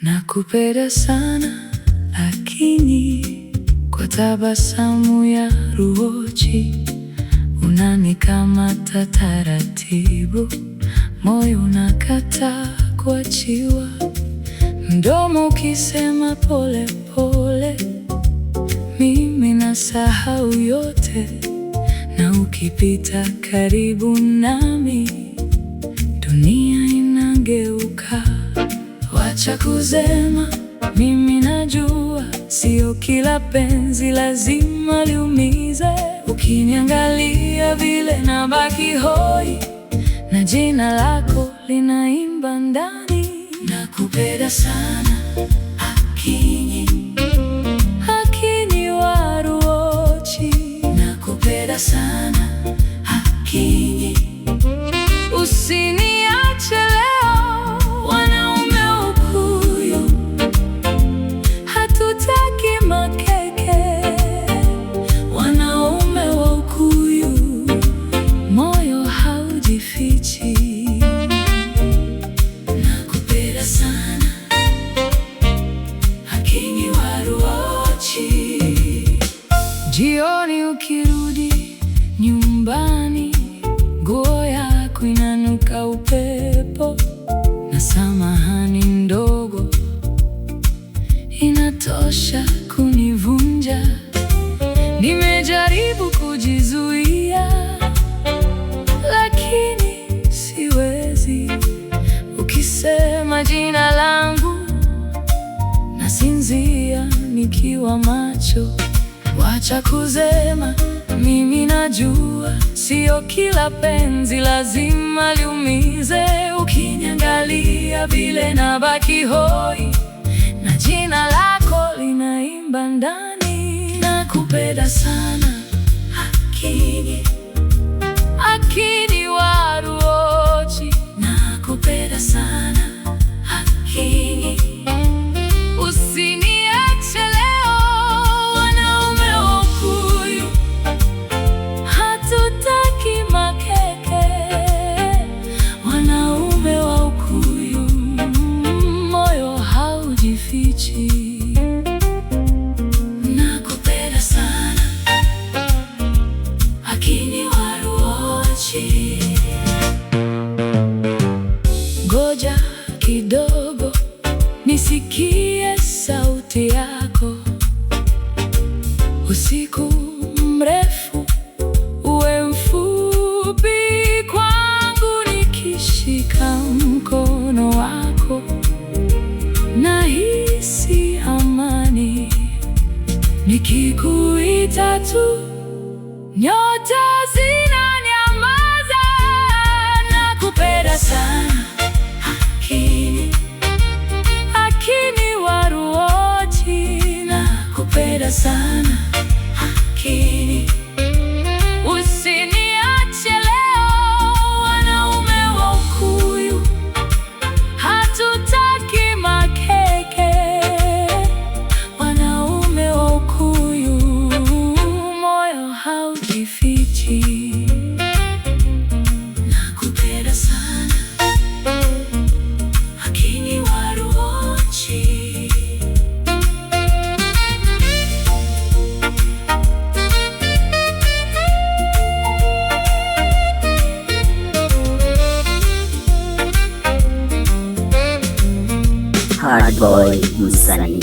Nakupenda sana lakini kwa tabasamu ya ruochi unanikamata taratibu, moyo unakataa kuachiwa, mdomo ukisema pole pole, mimi nasahau yote, na ukipita karibu nami dunia inageuka. Wacha kusema, mimi najua sio kila penzi lazima liumize. Ukiniangalia vile nabaki hoi, na jina lako linaimba ndani. Nakupenda sana Akinyi, Akinyi wa Ruochi. Nakupenda sana Akinyi, usiniache leo. Wanaume wa Ukuyu hatutaki makeke. Wanaume wa Ukuyu moyo haujifichi. Nakupenda sana Akinyi wa Ruochi. Jioni ukirudi nyumbani, nguo yako inanuka upepo, na samahani ndogo inatosha kunivunja. Nimejaribu kujizuia lakini siwezi. Ukisema jina langu nasinzia nikiwa macho. Wacha kusema, mimi najua sio kila penzi lazima liumize. Ukiniangalia vile nabaki hoi, na jina lako linaimba ndani. Nakupenda sana Akinyi, Akinyi wa Ruochi. Nakupenda sana Akinyi, usiniache leo. Wanaume wa Ukuyu hatutaki makeke. Wanaume wa Ukuyu moyo haujifichi. Nakupenda sana Akinyi wa Ruochi. Ngoja kidogo nisikie sauti yako. Usiku mrefu uwe mfupi kwangu, nikishika mkono wako nahisi amani. Nikikuita tu nyota zinanyamaza. Nakupenda sana Akinyi, Akinyi wa Ruochi. Nakupenda sana Akinyi, usiniache leo. Wanaume wa Ukuyu hatutaki makeke. Wanaume wa Ukuyu moyo haujifichi. Nakupenda sana Akinyi wa Ruochi. Hardboy msanii.